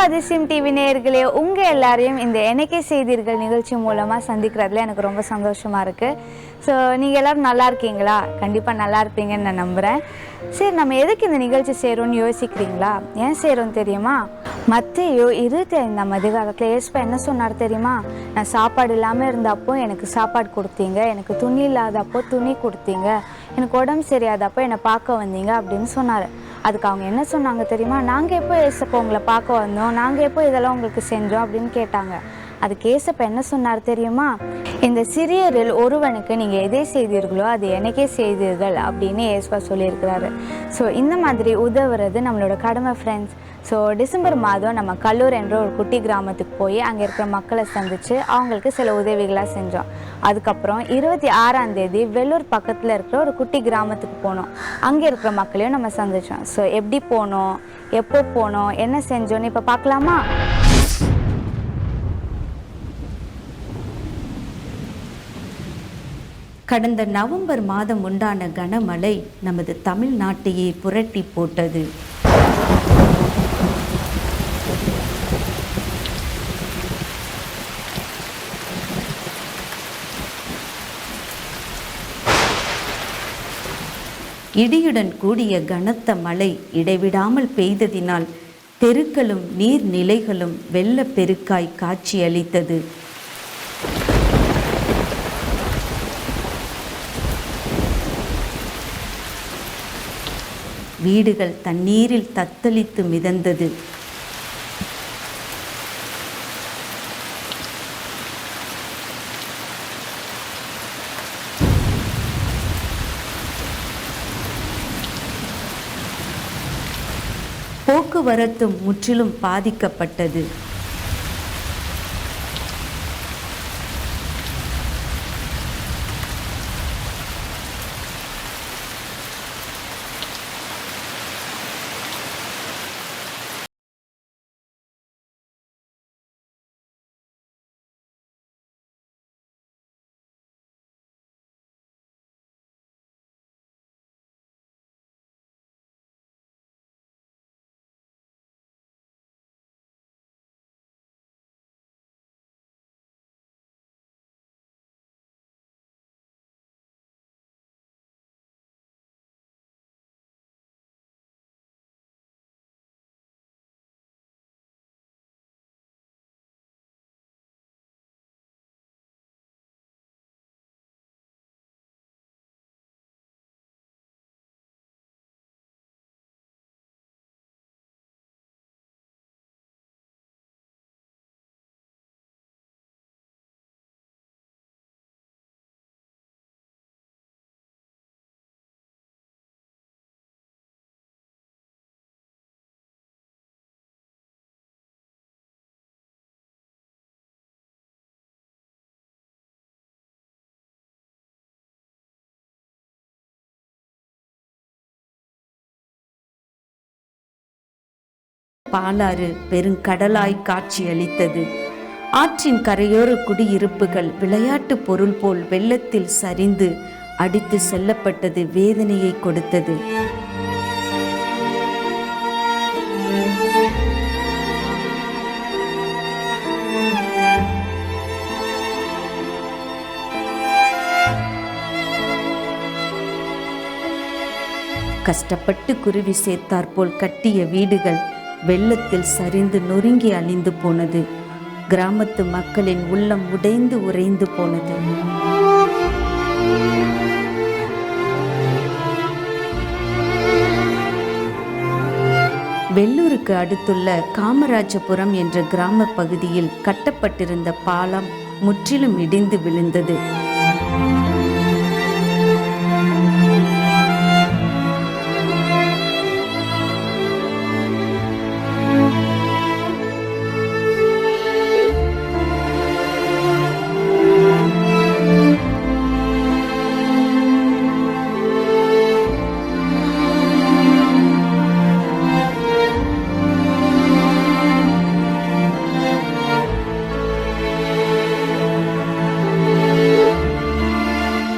அதிசயம் டிவி நேயர்களே, உங்கள் எல்லாரையும் இந்த எனக்கே செய்தீர்கள் நிகழ்ச்சி மூலமாக சந்திக்கிறதுல எனக்கு ரொம்ப சந்தோஷமாக இருக்குது. ஸோ நீங்கள் எல்லோரும் நல்லா இருக்கீங்களா? கண்டிப்பாக நல்லா இருப்பீங்கன்னு நான் நம்புகிறேன். சரி, நம்ம எதுக்கு இந்த நிகழ்ச்சி செய்கிறோன்னு யோசிக்கிறீங்களா? ஏன் செய்கிறோன்னு தெரியுமா? மத்தேயு 25ஆம் அதிகாரத்தில் இயேசு என்ன சொன்னார் தெரியுமா? நான் சாப்பாடு இல்லாமல் இருந்தப்போ எனக்கு சாப்பாடு கொடுத்தீங்க, எனக்கு துணி இல்லாதப்போ துணி கொடுத்தீங்க, எனக்கு உடம்பு சரியாதப்போ என்னை பார்க்க வந்தீங்க அப்படின்னு சொன்னார். அதுக்கு அவங்க என்ன சொன்னாங்க தெரியுமா? நாங்கள் எப்போ ஏசப்போ உங்களை பார்க்க வந்தோம், நாங்கள் எப்போ இதெல்லாம் உங்களுக்கு செஞ்சோம் அப்படின்னு கேட்டாங்க. அதுக்கு ஏசப்பா என்ன சொன்னார் தெரியுமா? இந்த சிறியரில் ஒருவனுக்கு நீங்கள் எதை செய்தீர்களோ அது எனக்கே செய்தீர்கள் அப்படின்னு ஏசப்பா சொல்லியிருக்கிறாரு. ஸோ இந்த மாதிரி உதவுறது நம்மளோட கடமை ஃப்ரெண்ட்ஸ். ஸோ டிசம்பர் மாதம் நம்ம கல்லூர் என்ற ஒரு குட்டி கிராமத்துக்கு போய் அங்கே இருக்கிற மக்களை சந்தித்து அவங்களுக்கு சில உதவிகளாக செஞ்சோம். அதுக்கப்புறம் 26ஆம் தேதி வெள்ளூர் பக்கத்தில் இருக்கிற ஒரு குட்டி கிராமத்துக்கு போனோம். அங்கே இருக்கிற மக்களையும் நம்ம சந்தித்தோம். ஸோ எப்படி போனோம், எப்போ போனோம், என்ன செஞ்சோன்னு இப்போ பார்க்கலாமா? கடந்த நவம்பர் மாதம் உண்டான கனமழை நமது தமிழ்நாட்டையே புரட்டி போட்டது. இடியுடன் கூடிய கனத்த மழை இடைவிடாமல் பெய்ததினால் தெருக்களும் நீர்நிலைகளும் வெள்ளப்பெருக்காய் காட்சியளித்தது. வீடுகள் தண்ணீரில் தத்தளித்து மிதந்தது. போக்குவரத்தும் முற்றிலும் பாதிக்கப்பட்டது. பாலாறு பெருங்கடலாய் காட்சியளித்தது. ஆற்றின் கரையோர குடியிருப்புகள் விளையாட்டு பொருள் போல் வெள்ளத்தில் சரிந்து அடித்து செல்லப்பட்டது வேதனையை கொடுத்தது. கஷ்டப்பட்டு குருவி சேர்த்தாற்போல் கட்டிய வீடுகள் வெள்ளத்தில் சரிந்து நொறுங்கி அழிந்து போனது. கிராமத்து மக்களின் உள்ளம் உடைந்து உறைந்து போனது. வெள்ளூருக்கு அடுத்துள்ள காமராஜபுரம் என்ற கிராம பகுதியில் கட்டப்பட்டிருந்த பாலம் முற்றிலும் இடிந்து விழுந்தது.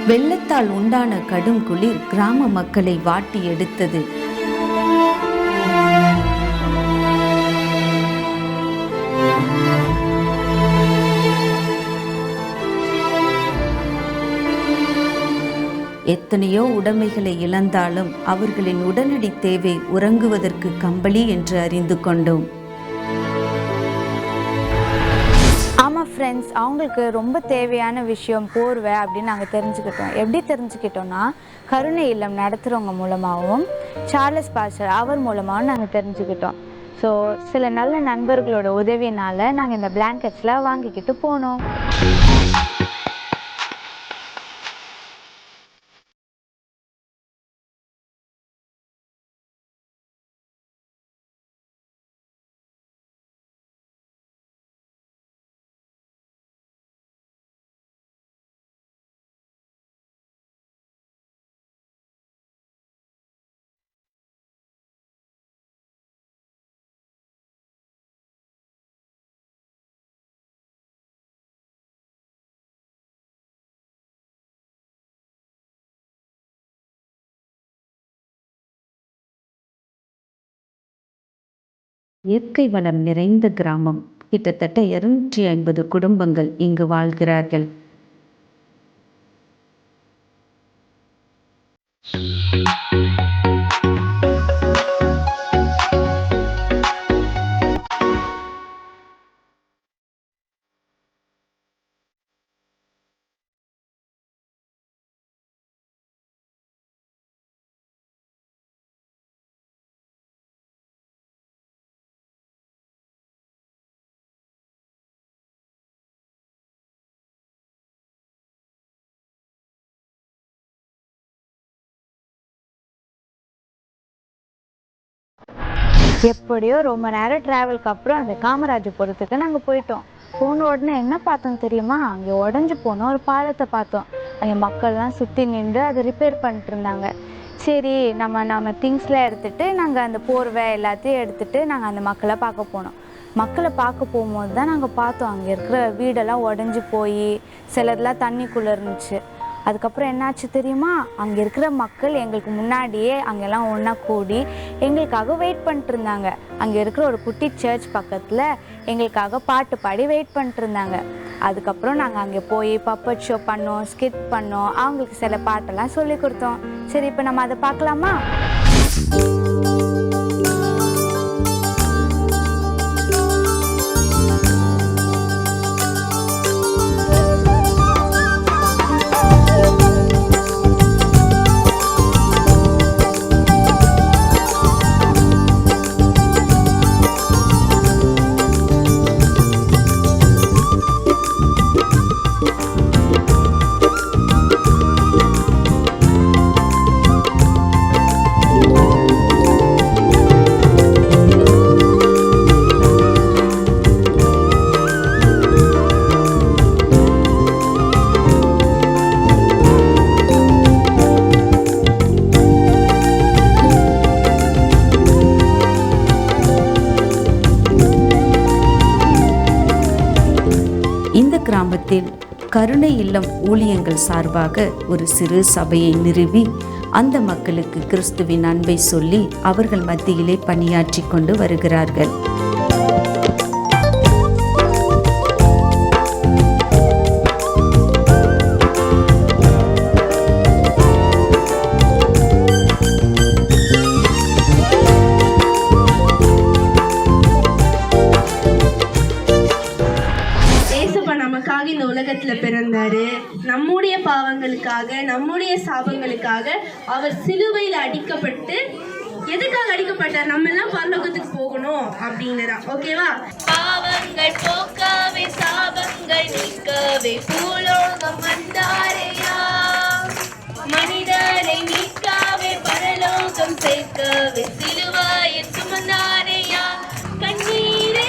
வெள்ளத்தால் உண்டான கடும் குளிர் கிராம மக்களை வாட்டி எடுத்தது. எத்தனையோ உடைமைகளை இழந்தாலும் அவர்களின் உடனடி தேவை உறங்குவதற்கு கம்பளி என்று அறிந்து கொண்டோம். ஆமாம் ஃப்ரெண்ட்ஸ், அவங்களுக்கு ரொம்ப தேவையான விஷயம் போர்வை அப்படின்னு நாங்கள் தெரிஞ்சுக்கிட்டோம். எப்படி தெரிஞ்சுக்கிட்டோன்னா, கருணை இல்லம் நடத்துகிறவங்க மூலமாகவும் சார்லஸ் பாஸ்டர் அவர் மூலமாகவும் நாங்கள் தெரிஞ்சுக்கிட்டோம். ஸோ சில நல்ல நண்பர்களோட உதவினால் நாங்கள் இந்த பிளாங்கெட்ஸ்லாம் வாங்கிக்கிட்டு போனோம். இயற்கை வளம் நிறைந்த கிராமம். கிட்டத்தட்ட 250 குடும்பங்கள் இங்கு வாழ்கிறார்கள். எப்படியோ ரொம்ப நேரம் ட்ராவலுக்கு அப்புறம் அந்த காமராஜபுரத்துக்கு நாங்கள் போயிட்டோம். போன உடனே என்ன பார்த்தோம் தெரியுமா? அங்கே உடஞ்சி போன ஒரு பாலத்தை பார்த்தோம். அங்கே மக்கள்லாம் சுற்றி நின்று அதை ரிப்பேர் பண்ணிட்டு இருந்தாங்க. சரி, நம்ம திங்ஸ்லாம் எடுத்துகிட்டு நாங்கள் அந்த போர்வை எல்லாத்தையும் எடுத்துகிட்டு நாங்கள் அந்த மக்களை பார்க்க போனோம். மக்களை பார்க்க போகும்போது தான் நாங்கள் பார்த்தோம், அங்கே இருக்கிற வீடெல்லாம் உடஞ்சி போய் சிலதெல்லாம் தண்ணிக்குள்ளே இருந்துச்சு. அதுக்கப்புறம் என்னாச்சு தெரியுமா? அங்கே இருக்கிற மக்கள் எங்களுக்கு முன்னாடியே அங்கெல்லாம் ஒன்றா கூடி எங்களுக்காக வெயிட் பண்ணிட்டு இருந்தாங்க. அங்கே இருக்கிற ஒரு குட்டி சர்ச் பக்கத்தில் எங்களுக்காக பாட்டு பாடி வெயிட் பண்ணிட்டு இருந்தாங்க. அதுக்கப்புறம் நாங்கள் அங்கே போய் பப்பட் ஷோ பண்ணோம், ஸ்கிட் பண்ணோம், அவங்களுக்கு சில பாட்டெல்லாம் சொல்லி கொடுத்தோம். சரி, இப்போ நம்ம அதை பார்க்கலாமா? கிராமத்தில் கருணை இல்லம் ஊழியங்கள் சார்பாக ஒரு சிறு சபையை நிறுவி அந்த மக்களுக்கு கிறிஸ்துவின் அன்பை சொல்லி அவர்கள் மத்தியிலே பணியாற்றி கொண்டு வருகிறார்கள். இந்த உலகத்துல பிறந்தாரு. நம்முடைய பாவங்களுக்காக, நம்முடைய சாபங்களுக்காக அவர் சிலுவையில் அடிக்கப்பட்டு, எதுக்காக அடிக்கப்பட்டார்? நம்ம எல்லாம் பரலோகத்துக்கு போகணும் அப்படின்னுதான். ஓகேவா? பாவங்கள் போக்கவே, சாபங்கள் நீக்கவே பூலோகம் வந்தாரையா, மனிதரை மீட்கவே, பரலோகம் சேர்க்கவே சிலுவையை சுமந்தாரையா, கண்ணீரை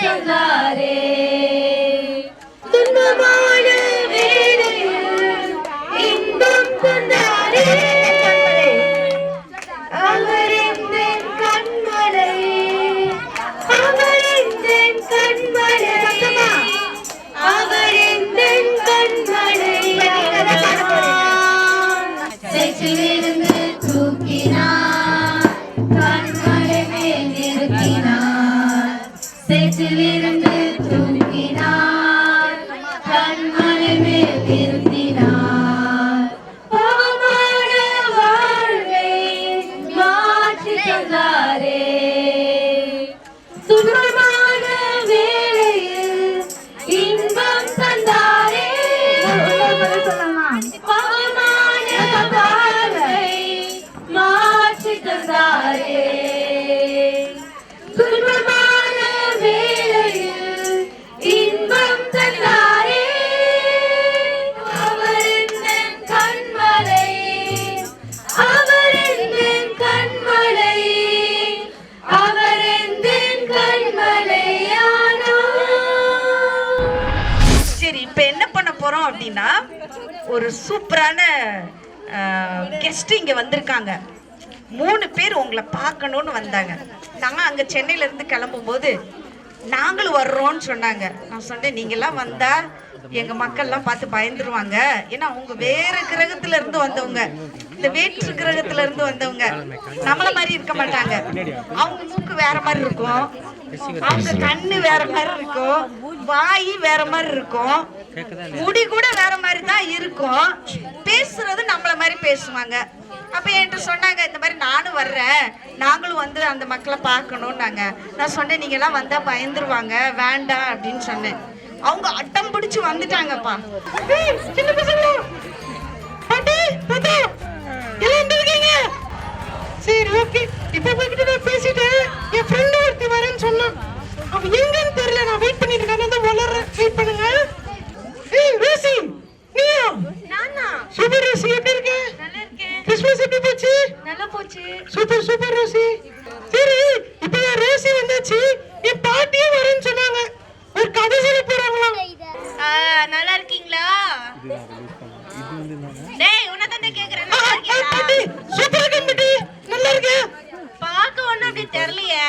தந்தாரே துன்பமான வேளையில் இன்பம் தந்தாரே அவர் எந்தன் கண்மலை அவர் எந்தன் கண்மலை அவர் எந்தன் கண்மலை சேற்றிலிருந்து தூக்கினார் கண்மலை மேல் நிறுத்தினார் சேற்றிலிருந்து தூக்கினார் கண்மலை மேல் நிறுத்தினார் பாவமான வாழ்வை மாற்றி தந்தாரே துன்பமான வேளையில் இன்பம் தந்தாரே பாவமான வாழ்வை மாற்றி தந்தாரே துன்பமான வேளையில் இன்பம் தந்தாரே அவர் எந்தன் கண்மலை அவர் எந்தன் கண்மலை அவர் எந்தன் கண்மலையானார். சரி, இப்போ என்ன பண்ண போறோம் அப்படின்னா, ஒரு சூப்பரான கெஸ்ட் இங்க வந்திருக்காங்க. 3 பேர் உங்களை பார்க்கணும்னு வந்தாங்க. நாங்கள் அங்கே சென்னையில இருந்து கிளம்பும்போது நாங்களும் வர்றோம்னு சொன்னாங்க. நான் சொன்னேன், நீங்கெல்லாம் வந்தா எங்க மக்கள்லாம் பார்த்து பயந்துருவாங்க. ஏன்னா அவங்க வேற கிரகத்துல இருந்து வந்தவங்க, இந்த வேற்று கிரகத்துல இருந்து வந்தவங்க, நம்மள மாதிரி இருக்க மாட்டாங்க. அவங்க மூக்கு வேற மாதிரி இருக்கும், அவங்க கண்ணு வேற மாதிரி இருக்கும், வாய் வேற மாதிரி இருக்கும், முடி கூட வேற மாதிரி தான் இருக்கும், பேசுறது நம்மள மாதிரி பேசுவாங்க. அப்ப என்கிட்ட சொன்னாங்க, இந்த மாதிரி நானும் வர்றேன், நாங்களும் வந்து அந்த மக்களை பார்க்கணும்னாங்க. நான் சொன்னேன், நீங்க எல்லாம் வந்தா பயந்துருவாங்க, வேண்டாம் அப்படின்னு சொன்னேன். அவங்க அட்டம் பிடிச்சு வந்துட்டாங்கப்பா. சின்ன பசங்க பாட்டி பாட்டி எல்லாம் எங்க இருக்கீங்க? சரி, ஓகே. இப்போ உங்ககிட்ட நான் பேசிட்டேன். என் ஃப்ரெண்ட் ஒருத்தி வரேன்னு சொன்னான். அவன் எங்கன்னு தெரியல, நான் வெயிட் பண்ணிட்டு இருக்கேன். நான் வளர்றேன், வெயிட் பண்ணுங்க. ஏய் ரோசி, நீயா? நானா? சூப்பர் ரோசி, எப்படி இருக்க? நல்லா இருக்கேன். கிறிஸ்மஸ் எப்படி போச்சு? நல்லா போச்சு. Super super Rosie. சரி, இப்போ என் ரோசி வந்தாச்சு, என் பாட்டியும் வரேன்னு சொன்னாங்க. ஒரு கதை சொல்ல போறாங்களா? நல்லா இருக்கீங்களா? டேய், உன்னை தானே கேக்குறேன். நல்லா இருக்கீங்களா? பாட்டி சூப்பரா இருக்கேன் பாட்டி, நல்லா இருக்கேன். பார்க்க ஒண்ணும் அப்படி தெரியலையே.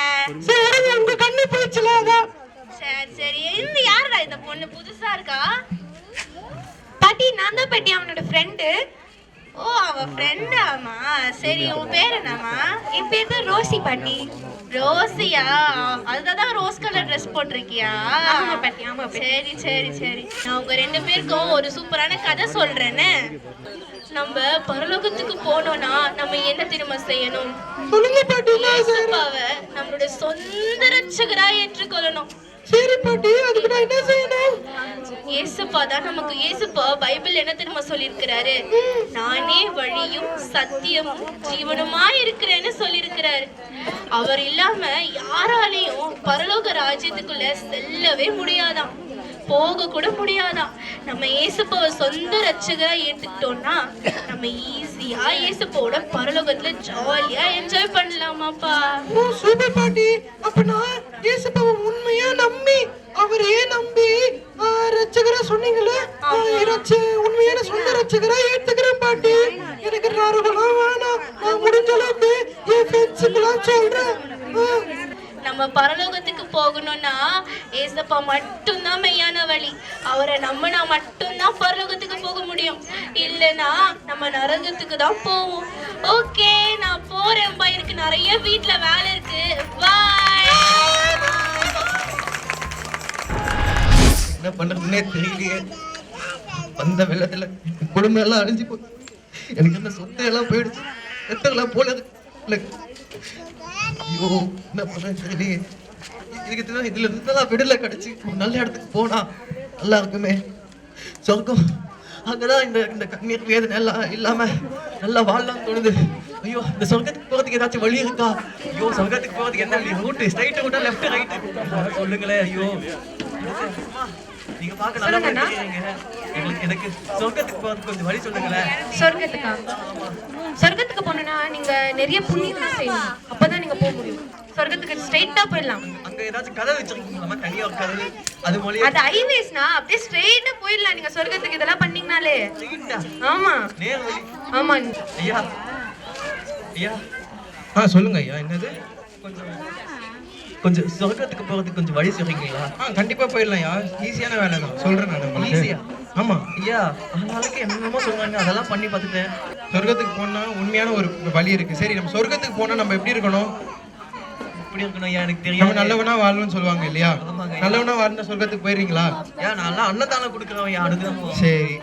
சரி, உங்க கண்ணு போச்சுல அதான். சரி சரி, இந்த யாருடா இந்த பொண்ணு புதுசா இருக்கா? பாட்டி, நான் தான் பாட்டி, அவனோட ஃப்ரெண்டு. ஓ, அவ ஃப்ரெண்ட். ஆமா, சரி. உன் பேர் என்னம்மா? என் பேர் தான் ரோசி பாட்டி. ரோசியா? அதுதான் ரோஸ் கலர் ட்ரெஸ் போட்டிருக்கியா? ஆமா பாட்டி, ஆமா. சரி சரி சரி, நான் உங்க 2 பேருக்கும் ஒரு சூப்பரான கதை சொல்றேன்னு. நம்ம பரலோகத்துக்கு போனோம்னா நம்ம என்ன திரும்ப செய்யணும்? சொல்லுங்க பாட்டி. இயேசுவை நம்மளுடைய சொந்த ரட்சகரா ஏற்றுக்கொள்ளணும். சரி பாட்டி, அதுக்கு நான் என்ன செய்யணும்? இயேசுப்பா தான் நமக்கு. இயேசுப்பா பைபிள் என்ன தெரியுமா சொல்லியிருக்கிறாரு? நானே வழியும் சத்தியமும் ஜீவனுமா இருக்கிறேன்னு சொல்லியிருக்கிறாரு. அவர் இல்லாம யாராலையும் பரலோக ராஜ்யத்துக்குள்ள செல்லவே முடியாதாம், போக கூட முடியாதாம். நம்ம இயேசுப்பாவை சொந்த ரட்சகரா ஏத்துக்கிட்டோம்னா நம்ம ஈஸியா இயேசுப்போட பரலோகத்துல ஜாலியா என்ஜாய் பண்ணலாமாப்பா. ஓ சூப்பர் பாட்டி. அப்ப நான் இயேசுவை உண்மையா நம்பி, அவரே நம்பி ரட்சகரா சொன்னீங்களே, உண்மையான சொந்த ரட்சகரா ஏத்துக்கிறேன் பாட்டி. எனக்கு நரகலாம் வேணாம், நான் முடிஞ்ச அளவுக்கு என் ஃப்ரெண்ட்ஸுக்கெல்லாம் சொல்றேன். நம்ம பரலோகத்துக்கு போகணும்னா ஏசப்பா மட்டும்தான் மெய்யான வழி. அவரை நம்பினா மட்டும்தான் பரலோகத்துக்கு போக முடியும், இல்லைன்னா நம்ம நரகத்துக்கு தான் போவோம். ஓகே, நான் போறேன்பா, எனக்கு நிறைய வீட்டுல வேலை இருக்கு. பாய். என்ன பண்றதுன்னே தெரியலையே. வந்த வெள்ளத்துல குடும்பம் எல்லாம் அழிஞ்சு போய் எனக்கு அந்த சொத்து எல்லாம் போயிடுச்சு, ரத்தெல்லாம் போனது. ஐயோ, என்ன பண்றேன்னு தெரியலையே. இதுக்கு இதுல இருந்தெல்லாம் விடுதலை கிடைச்சு ஒரு நல்ல இடத்துக்கு போனா நல்லா இருக்குமே. சொர்க்கம் அங்கதான் இந்த கண்ணீர் வேதனை எல்லாம் இல்லாம நல்லா வாழலாம் தோணுது. ஐயோ, இந்த சொர்க்கத்துக்கு போறதுக்கு ஏதாச்சும் வழி இருக்கா? ஐயோ, சொர்க்கத்துக்கு போறதுக்கு என்ன வழி? ரூட்டு ஸ்ட்ரைட் ரூட்டா லெஃப்ட் ரைட்டு சொல்லுங்களேன். ஐயோ, நீங்க பார்க்க நல்லா இருக்கீங்க. எனக்கு சொர்க்கத்துக்கு போறதுக்கு கொஞ்சம் வழி சொல்லுங்களேன். சொர்க்கத்துக்கா? சொர்க்கத்துக்கு போனா நீங்க நிறைய புண்ணியம் செய்யணும், அப்பதான் நீங்க போக முடியும். சொர்க்கத்துக்கு ஸ்ட்ரைட்டா போயிடலாம். அங்க ஏதாச்சும் கதை வச்சிருக்கீங்களா? தனியா ஒரு கதை அது மொழியா? அது ஹைவேஸ்னா அப்படியே ஸ்ட்ரைட்டா போயிடலாம் நீங்க சொர்க்கத்துக்கு. இதெல்லாம் பண்ணீங்கனாலே. ஆமா நேர் வழி. ஆமா. ஐயா ஐயா சொல்லுங்க ஐயா. என்னது? கொஞ்சம் சொர்க்கத்துக்கு போறதுக்கு கொஞ்சம் வழி சொல்றீங்களா? கண்டிப்பா போயிடலாம் ஐயா. ஈஸியான வேலை தான், சொல்றேன் நான் உங்களுக்கு. ஈஸியா? ஆமா ஐயா அதனாலக்கு என்னென்னமோ சொல்றாங்க, அதெல்லாம் பண்ணி பார்த்துட்டேன். சொர்க்கத்துக்கு போனா உண்மையான ஒரு வழி இருக்கு. சரி, நம்ம சொர்க்கத்துக்கு போனா நம்ம எப்படி இருக்கணும்? எப்படி இருக்கணும் ஐயா? எனக்கு நம்ம தெரியும். நல்லவனா வாழணும்னு சொல்லுவாங்க இல்லையா? ஆமாங்க. நல்லவனா வாழ்ந்தா சொர்க்கத்துக்கு போயிருக்கீங்களா? ஐயா நான் அன்னதானம் கொடுக்குறோம் ஐயா, அதுதான் போவோம். சரி,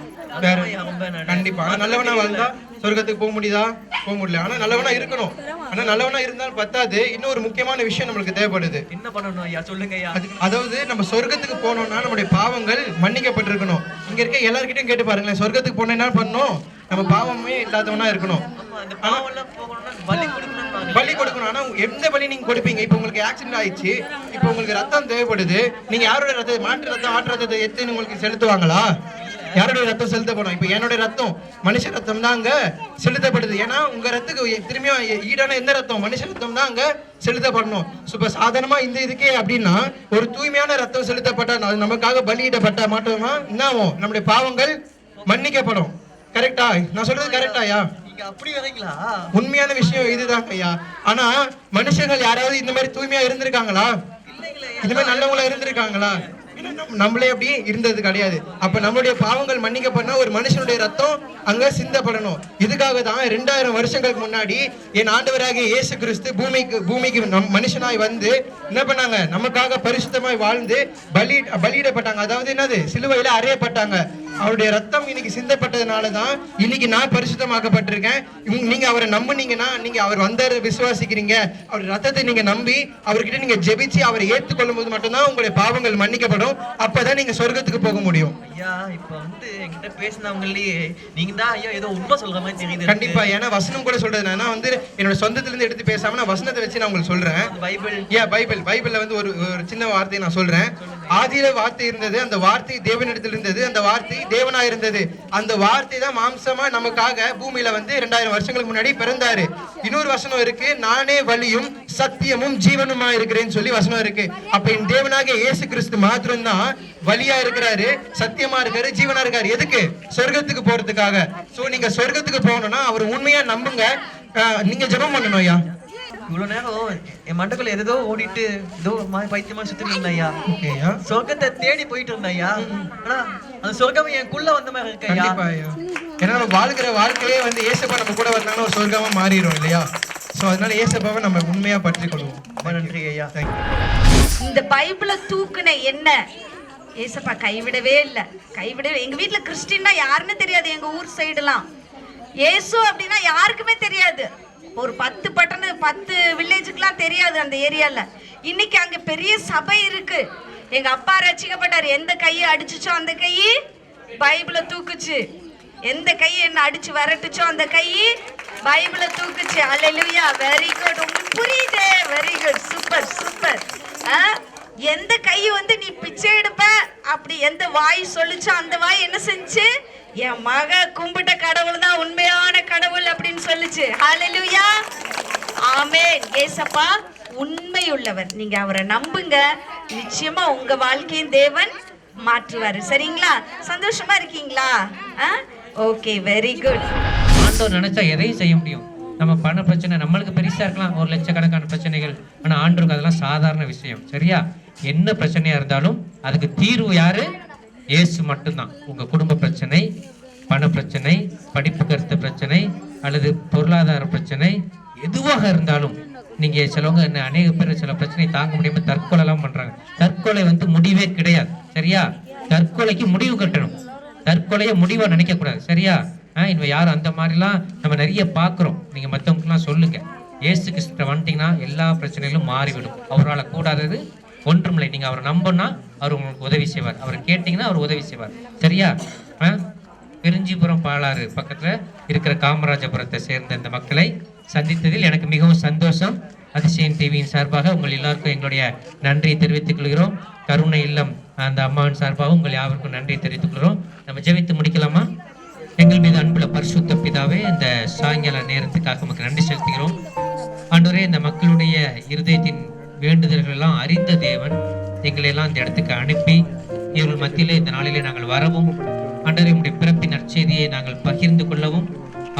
வேற ரொம்ப நன்றி. கண்டிப்பா. ஆனா நல்லவனா வாழ்ந்தா சொர்க்கத்துக்கு போக முடியுதா? போக முடியல. ஆனா நல்லவனா இருக்கணும். ஆனா நல்லவனா இருந்தாலும் பத்தாது, இன்னொரு முக்கியமான விஷயம் நம்மளுக்கு தேவைப்படுது. என்ன பண்ணணும் ஐயா? சொல்லுங்க ஐயா. அதாவது நம்ம சொர்க்கத்துக்கு போனோம்னா நம்முடைய பாவங்கள் மன்னிக்கப்பட்டிருக்கணும். இங்க இருக்க எல்லார்கிட்டயும் கேட்டு பாருங்களேன், சொர்க்கத்துக்கு போனா என்ன பண்ணணும்? நம்ம பாவமே இல்லாதவனா இருக்கணும். ஆமா, அந்த பாவம்லாம் போகணும்னா பலி கொடுக்கணும். பலி கொடுக்கணும். ஆனா எந்த பலி நீங்க கொடுப்பீங்க? இப்போ உங்களுக்கு ஆக்சிடென்ட் ஆயிடுச்சு, இப்போ உங்களுக்கு ரத்தம் தேவைப்படுது, நீங்க யாரோட ரத்தம்? மாட்டு ரத்தம், ஆட்டு ரத்தத்தை எடுத்து உங்களுக்கு செலுத்துவாங்களா? யாருடைய ரத்தம் செலுத்தப்படும்? இப்போ என்னுடைய ரத்தம், மனுஷ ரத்தம் தான் அங்க செலுத்தப்படுது. ஏன்னா உங்க ரத்துக்கு திரும்பியும் ஈடான எந்த ரத்தம்? மனுஷ ரத்தம் தான் அங்க செலுத்தப்படணும். இப்ப சாதாரணமா இந்த இதுக்கே அப்படின்னா ஒரு தூய்மையான ரத்தம் செலுத்தப்பட்டா, அது நமக்காக பலியிடப்பட்ட மாட்டோமா என்ன ஆகும்? நம்முடைய பாவங்கள் மன்னிக்கப்படும். கரெக்டா? நான் சொல்றது கரெக்டாயா? நீங்க அப்படி வரீங்களா? உண்மையான விஷயம் இதுதான் ஐயா. ஆனா மனுஷங்கள் யாராவது இந்த மாதிரி தூய்மையா இருந்திருக்காங்களா? இந்த மாதிரி நல்லவங்களா இருந்திருக்காங்களா? நம்மளே அப்படி இருந்தது கிடையாது. அப்ப நம்மளுடைய பாவங்கள் மன்னிக்கப்படணும், ஒரு மனுஷனுடைய ரத்தம் அங்க சிந்தப்படணும். இதுக்காக தான் 2000 வருஷங்களுக்கு முன்னாடி என் ஆண்டவராகிய இயேசு கிறிஸ்து பூமிக்கு மனுஷனாய் வந்து என்ன பண்ணாங்க? நமக்காக பரிசுத்தமாய் வாழ்ந்து பலியிடப்பட்டாங்க. அதாவது என்னது? சிலுவையில அறையப்பட்டாங்க. அவருடைய ரத்தம் இன்னைக்கு சிந்தப்பட்டதுனாலதான் இன்னைக்கு நான் பரிசுத்தமாக்கப்பட்டிருக்கேன். நீங்க அவரை நம்புனீங்கன்னா, நீங்க அவர் வந்தாரு விசுவாசிக்கிறீங்க, அவருடைய ரத்தத்தை நீங்க நம்பி அவர்கிட்ட நீங்க ஜெபிச்சு அவரை ஏற்றுக்கொள்ளும் போது மட்டும்தான் உங்களுடைய பாவங்கள் மன்னிக்கப்படும். அப்பதான் நீங்க சொர்க்கத்துக்கு போக முடியும். ஐயா இப்ப வந்து என்கிட்ட பேசினவங்களே நீங்க தான் ஐயா ஏதோ உண்மை சொல்ற மாதிரி தெரியுது. கண்டிப்பா. ஏன்னா வசனம் கூட சொல்றது, நான் வந்து என்னோட சொந்தத்துல இருந்து எடுத்து பேசாம நான் வசனத்தை வச்சு நான் உங்களுக்கு சொல்றேன். பைபிள்ல வந்து ஒரு சின்ன வார்த்தையை நான் சொல்றேன். ஆதியில வார்த்தை இருந்தது, அந்த வார்த்தை தேவனிடத்தில் இருந்தது, அந்த வார்த்தை தேவனா இருந்தது. அந்த வார்த்தை தான் மாம்சமா நமக்காக பூமியில வந்து 2000 வருஷங்களுக்கு முன்னாடி பிறந்தாரு. இன்னொரு வசனம் இருக்கு, நானே வழியும் சத்தியமும் ஜீவனுமா இருக்கிறேன்னு சொல்லி வசனம் இருக்கு. அப்ப என் தேவனாக இயேசு கிறிஸ்து மாத்திரம் தான் வழியா இருக்கிறாரு, சத்தியமா இருக்காரு, ஜீவனா இருக்காரு. எதுக்கு? சொர்க்கத்துக்கு போறதுக்காக. சோ நீங்க சொர்க்கத்துக்கு போகணும்னா அவர் உண்மையா நம்புங்க. நீங்க ஜெபம் பண்ணணும் ஐயா. இவ்வளவு நேரம் என் மண்டக்குள்ள ஏதோ ஓடிட்டு ஏதோ பைத்தியமா சுத்திட்டு இருந்தேன் ஐயா. சொர்க்கத்தை தேடி போயிட்டு இருந்தேன் ஐயா. ஆனா அந்த சொர்க்கம் எனக்குள்ள வந்த மாதிரி இருக்கு ஐயா. கண்டிப்பா ஐயா. ஏன்னா நம்ம வாழ்கிற வாழ்க்கையே வந்து ஏசப்பா நம்ம கூட வந்தாலும் ஒரு சொர்க்கமா மாறிடும் இல்லையா? சோ அதனால ஏசப்பாவை நம்ம உண்மையா பற்றி கொள்வோம். ரொம்ப நன்றி ஐயா. இந்த பைபிளை தூக்குன என்ன ஏசப்பா கைவிடவே இல்லை, கைவிடவே. எங்க வீட்டுல கிறிஸ்டின்னா யாருன்னு தெரியாது. எங்க ஊர் சைடுலாம் ஏசு அப்படின்னா யாருக்குமே தெரியாது. ஒரு 10 வில்லேஜுக்குலாம் தெரியாது அந்த ஏரியால. இன்னைக்கு அங்க பெரிய சபை இருக்கு. எங்க அப்பா ரட்சிக்கப்பட்டார். எந்த கையை அடிச்சுச்சோ அந்த கை பைபிளை தூக்குச்சு, எந்த கையை என்ன அடிச்சு விரட்டுச்சோ அந்த கை பைபிளை தூக்குச்சு. அல்லேலூயா. Very good. உங்களுக்கு புரியுது? Very good. Super super. எந்த கை வந்து நீ பிச்சை எடுப்ப அப்படி எந்த வாய் சொல்லுச்சோ அந்த வாய் என்ன செஞ்சு? என் மக கும்பிட்ட கடவுள் தான் உண்மையான கடவுள் அப்படின்னு சொல்லுச்சு. ஹல்லேலூயா. ஆமென். ஏசப்பா உண்மையுள்ளவர். நீங்க அவரை நம்புங்க, நிச்சயமா உங்க வாழ்க்கையின் தேவன் மாற்றுவாரு. சரிங்களா? சந்தோஷமா இருக்கீங்களா? Okay, very good. ஆண்டவர் நினைச்சா எதையும் செய்ய முடியும். நம்ம பண பிரச்சனை நம்மளுக்கு பெருசா இருக்கலாம், ஒரு லட்சக்கணக்கான பிரச்சனைகள். ஆனா ஆண்டவருக்கு அதெல்லாம் சாதாரண விஷயம். சரியா? என்ன பிரச்சனையா இருந்தாலும் அதுக்கு தீர்வு யாரு? இயேசு மட்டும்தான். உங்க குடும்ப பிரச்சனை, பண பிரச்சனை, படிப்பு கருத்து பிரச்சனை, அல்லது பொருளாதார பிரச்சனை, எதுவாக இருந்தாலும் நீங்க சிலவங்க என்ன அநேக பேர் சில பிரச்சனை தாங்க முடியாம தற்கொலை எல்லாம் பண்றாங்க. தற்கொலை வந்து முடிவே கிடையாது. சரியா? தற்கொலைக்கு முடிவு கட்டணும். தற்கொலையை முடிவா நினைக்க கூடாது. சரியா? இவங்க யாரும் அந்த மாதிரிலாம் நம்ம நிறைய பார்க்குறோம். நீங்க மற்றவங்களுக்குலாம் சொல்லுங்க, ஏசு கிறிஸ்துட்ட வந்துட்டீங்கன்னா எல்லா பிரச்சனைகளும் மாறிவிடும். அவரால் கூடாதது ஒன்றுமில்லை. நீங்க அவரை நம்பினா அவர் உங்களுக்கு உதவி செய்வார். அவரை கேட்டீங்கன்னா அவர் உதவி செய்வார். சரியா? பெருஞ்சிபுரம் பாலாறு பக்கத்துல இருக்கிற காமராஜபுரத்தை சேர்ந்த இந்த மக்களை சந்தித்ததில் எனக்கு மிகவும் சந்தோஷம். அதிசயம் டிவியின் சார்பாக உங்கள் எல்லாருக்கும் எங்களுடைய நன்றியை தெரிவித்துக் கொள்கிறோம். கருணை இல்லம் அந்த அம்மாவின் சார்பாக உங்கள் யாவருக்கும் நன்றி தெரிவித்துக் கொள்கிறோம். நம்ம ஜெபித்து முடிக்கலாமா? எங்கள் மீது அன்புள்ள பரிசுத்த பிதாவே, இந்த சாயங்கால நேரத்துக்காக நமக்கு நன்றி செலுத்துகிறோம். ஆண்டவரே, இந்த மக்களுடைய இருதயத்தின் வேண்டுதல்கள் எல்லாம் அறிந்த தேவன் எங்களை எல்லாம் இந்த இடத்துக்கு அனுப்பி இவர்கள் மத்தியிலே இந்த நாளிலே நாங்கள் வரவும், ஆண்டவரே உடைய பிறப்பின் நற்செய்தியை நாங்கள் பகிர்ந்து கொள்ளவும்,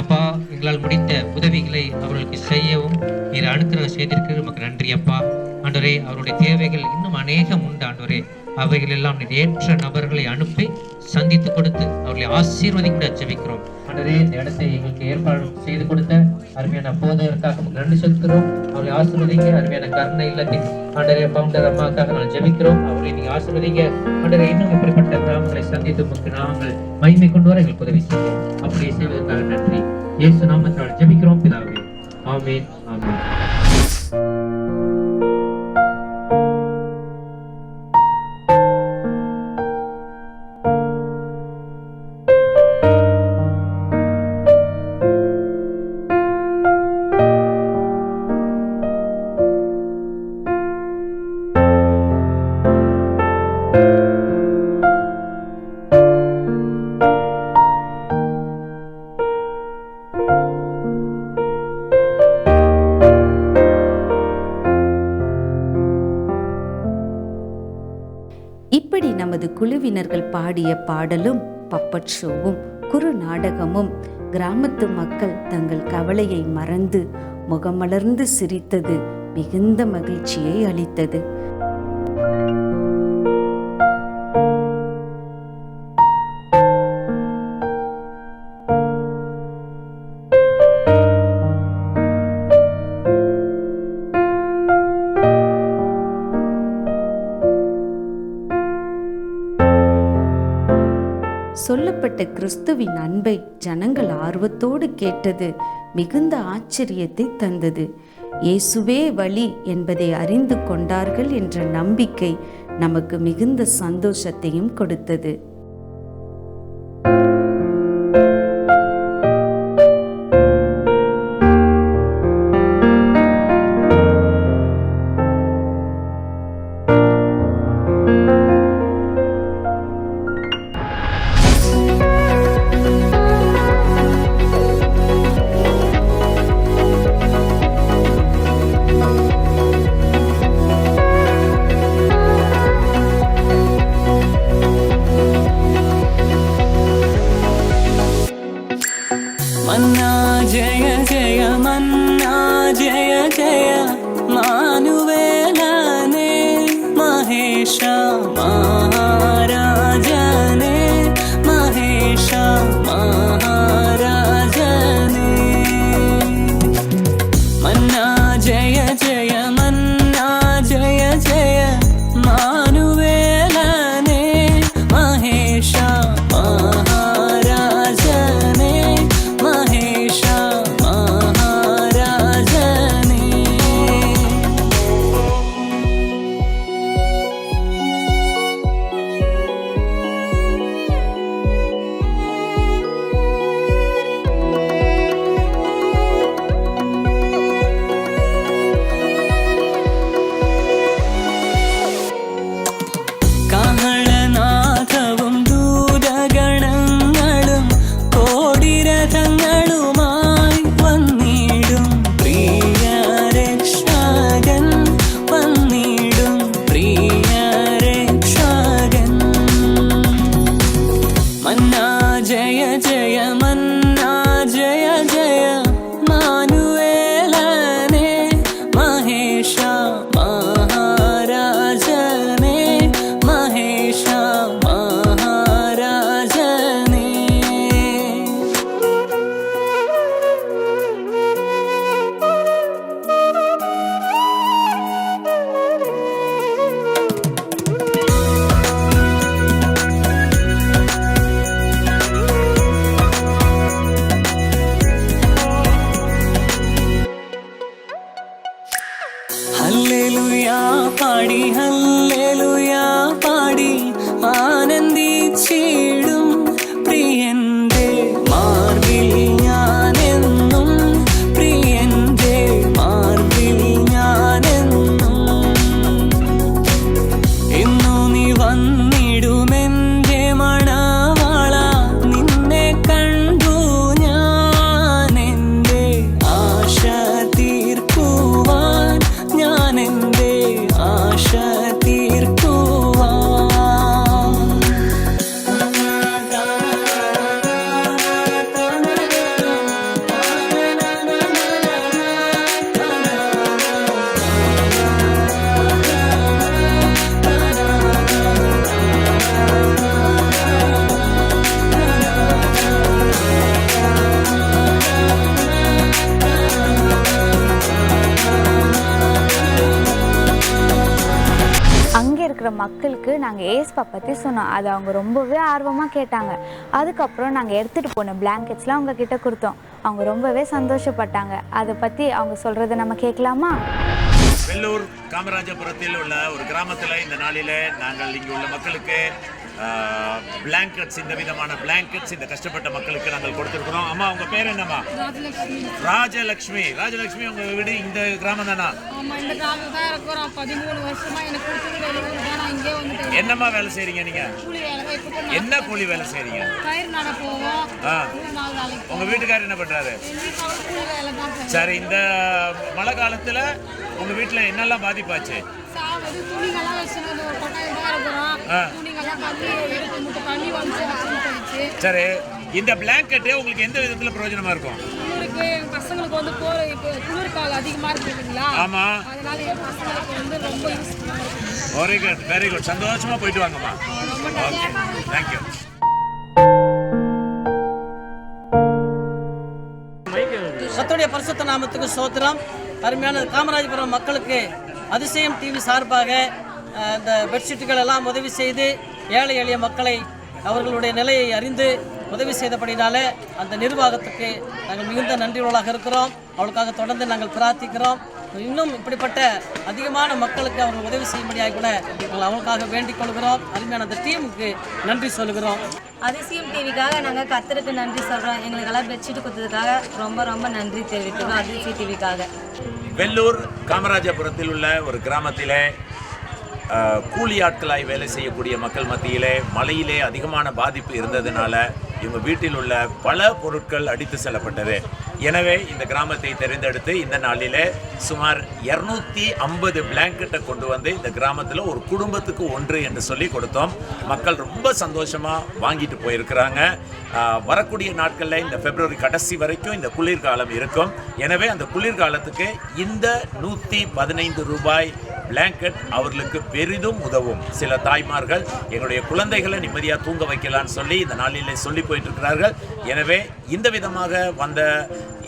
அப்பா எங்களால் முடிந்த உதவிகளை அவர்களுக்கு செய்யவும் நீர் அனுக்கிற செய்திருக்கு நமக்கு நன்றி அப்பா. ஆண்டவரே, அவருடைய தேவைகள் இன்னும் அநேகம் உண்டு ஆண்டவரே. அவைகள் எல்லாம் நீர் ஏற்ற நபர்களை அனுப்பி சந்தித்து கொடுத்து அவர்களை ஆசீர்வதிக்க ஜெபிக்கிறோம். ஆண்டவரே, இந்த இடத்தை எங்களுக்கு ஏற்பாடு செய்து கொடுத்த அருமையான போதகருக்காக நமக்கு நன்றி செலுத்துகிறோம். அவர்களை ஆசீர்வதிங்க. அருமையான கருணை இல்லத்தின் ஆண்டவரே பவுண்டர் அம்மாக்காக நாங்கள் ஜெபிக்கிறோம். அவர்களை நீங்க ஆசீர்வதிங்க. ஆண்டவரே, இன்னும் இப்படிப்பட்ட கிராமங்களை சந்தித்து நமக்கு நாங்கள் மகிமை கொண்டு வர எங்களுக்கு உதவி செய்ய அப்படியே செய்வதற்காக நன்றி. இயேசு நாமத்தினால் ஜெபிக்கிறோம் பிதாவே. ஆமென், ஆமென். இப்படி நமது குழுவினர்கள் பாடிய பாடலும் பப்பட் ஷோவும் குறு நாடகமும் கிராமத்து மக்கள் தங்கள் கவலையை மறந்து முகமலர்ந்து சிரித்தது மிகுந்த மகிழ்ச்சியை அளித்தது. சொல்லப்பட்ட கிறிஸ்துவின் அன்பை ஜனங்கள் ஆர்வத்தோடு கேட்டது மிகுந்த ஆச்சரியத்தை தந்தது. இயேசுவே வழி என்பதை அறிந்து கொண்டார்கள் என்ற நம்பிக்கை நமக்கு மிகுந்த சந்தோஷத்தையும் கொடுத்தது. मन्ना जय जय मन्ना जय जय मानुवेलने महेश महाराजने महेश महाराजने मन्ना जय जय मन्ना जय जय मानुवेलने महेश महाराजने महेश महाराजने இங்கே இருக்கிற மக்களுக்கு நாங்கள் ஏசப்பா பற்றி சொன்னோம். அது அவங்க ரொம்பவே ஆர்வமாக கேட்டாங்க. அதுக்கப்புறம் நாங்கள் எடுத்துகிட்டு போன பிளாங்கெட்ஸ்லாம் அவங்க கிட்ட கொடுத்தோம். அவங்க ரொம்பவே சந்தோஷப்பட்டாங்க. அதை பற்றி அவங்க சொல்கிறத நம்ம கேட்கலாமா? வெள்ளூர் காமராஜபுரத்தில் உள்ள ஒரு கிராமத்தில் இந்த நாளில் நாங்கள் இங்கே உள்ள மக்களுக்கு பிளாங்கெட்ஸ், இந்த விதமான பிளாங்கெட்ஸ் இந்த கஷ்டப்பட்ட மக்களுக்கு நாங்கள் கொடுத்துருக்குறோம். அம்மா உங்கள் பேர் என்னம்மா? ராஜலக்ஷ்மி. ராஜலக்ஷ்மி உங்கள் வீடு இந்த கிராமம் தானா? என்னம்மா வேலை செய்றீங்க நீங்க? என்ன கூலி வேலை செய்றீங்க? உங்க வீட்டுக்காரர் என்ன பண்றாரு? சரி, இந்த மழை காலத்துல உங்க வீட்டுல என்னெல்லாம் பாதிப்பாச்சு? சரி, இந்த பிளாங்கெட் உங்களுக்கு எந்த விதத்துல பிரயோஜனமா இருக்கும்? பசங்களுக்கு வந்து குளிர்காலம் அதிகமா இருக்குங்களா? ஆமா, அதனால என் பசங்களுக்கு வந்து ரொம்ப யூஸ்ஃபுல்லா இருக்கு. Very good, very good. சந்தோஷமா போயிட்டு வாங்கம்மா. Okay, thank you. கர்த்தருடைய பரிசுத்த நாமத்துக்கு ஸ்தோத்திரம். அருமையான காமராஜபுரம் மக்களுக்கு அதிசயம் டிவி சார்பாக இந்த பெட்ஷீட்டுகள் எல்லாம் உதவி செய்து ஏழை எளிய மக்களை அவர்களுடைய நிலையை அறிந்து உதவி செய்தபடினால அந்த நிர்வாகத்துக்கு நாங்கள் மிகுந்த நன்றியுள்ளவர்களாக இருக்கிறோம். அவளுக்காக தொடர்ந்து நாங்கள் பிரார்த்திக்கிறோம். இன்னும் இப்படிப்பட்ட அதிகமான மக்களுக்கு அவர்கள் உதவி செய்யும்படியாக கூட நாங்கள் அவங்களுக்காக வேண்டிக் கொள்கிறோம். அருமையான அந்த டீமுக்கு நன்றி சொல்கிறோம். அதிசயம் டிவிக்காக நாங்கள் கர்த்தருக்கு நன்றி சொல்கிறோம். எங்களுக்கெல்லாம் பெட்ஷீட் கொடுத்ததுக்காக ரொம்ப ரொம்ப நன்றி தெரிவிக்கிறோம் அதிசயம் டிவிக்காக. வெள்ளூர் காமராஜபுரத்தில் உள்ள ஒரு கிராமத்திலே கூலி ஆட்களாய் வேலை செய்யக்கூடிய மக்கள் மத்தியிலே மழையிலே அதிகமான பாதிப்பு இருந்ததுனால இவங்க வீட்டில் உள்ள பல பொருட்கள் அடித்து செல்லப்பட்டது. எனவே இந்த கிராமத்தை தெரிந்தெடுத்து இந்த நாளிலே சுமார் 250 பிளாங்கெட்டை கொண்டு வந்து இந்த கிராமத்தில் ஒரு குடும்பத்துக்கு ஒன்று என்று சொல்லி கொடுத்தோம். மக்கள் ரொம்ப சந்தோஷமாக வாங்கிட்டு போயிருக்கிறாங்க. வரக்கூடிய நாட்களில் இந்த பிப்ரவரி கடைசி வரைக்கும் இந்த குளிர்காலம் இருக்கும். எனவே அந்த குளிர்காலத்துக்கு இந்த 115 ரூபாய் பிளாங்கெட் அவர்களுக்கு பெரிதும் உதவும். சில தாய்மார்கள் எங்களுடைய குழந்தைகளை நிம்மதியாக தூங்க வைக்கலான்னு சொல்லி இந்த நாளிலே சொல்லி போயிட்டு இருக்கிறார்கள். எனவே இந்த விதமாக வந்த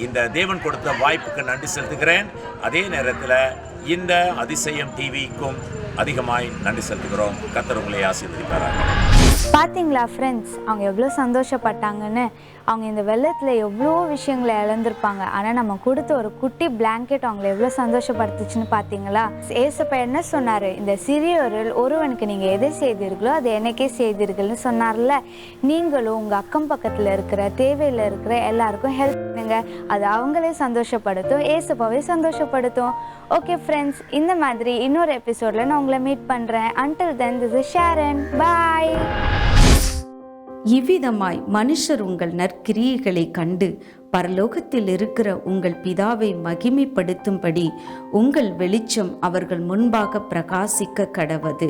இந்த தேவன் கொடுத்த வாய்ப்புக்கு நன்றி செலுத்துகிறேன். அதே நேரத்தில் இந்த அதிசயம் டிவிக்கும் அதிகமாய் நன்றி செலுத்துகிறோம். கர்த்தர் உங்களை ஆசீர்வதிப்பாராக. பார்த்தீங்களா ஃப்ரெண்ட்ஸ், அவங்க எவ்வளோ சந்தோஷப்பட்டாங்கன்னு. அவங்க இந்த வெள்ளத்தில் எவ்வளோ விஷயங்களை இழந்திருப்பாங்க. ஆனால் நம்ம கொடுத்த ஒரு குட்டி பிளாங்கெட் அவங்களை எவ்வளோ சந்தோஷப்படுத்துச்சுன்னு பார்த்தீங்களா? ஏசப்பா என்ன சொன்னார்? இந்த சிறியோரில் ஒருவனுக்கு நீங்கள் எதை செய்தீர்களோ அது எனக்கே செய்தீர்கள்னு சொன்னார்ல. நீங்களும் உங்கள் அக்கம் பக்கத்தில் இருக்கிற தேவையில் இருக்கிற எல்லாருக்கும் ஹெல்ப் பண்ணுங்க. அது அவங்களே சந்தோஷப்படுத்தும், ஏசப்பாவே சந்தோஷப்படுத்தும். ஓகே ஃப்ரெண்ட்ஸ், இந்த மாதிரி இன்னொரு எபிசோடில் நான் உங்களை மீட் பண்ணுறேன். Until then, this is Sharon. Bye. இவ்விதமாய் மனுஷர் உங்கள் நற்கிரியைகளை கண்டு பரலோகத்தில் இருக்கிற உங்கள் பிதாவை மகிமைப்படுத்தும்படி உங்கள் வெளிச்சம் அவர்கள் முன்பாக பிரகாசிக்க கடவது.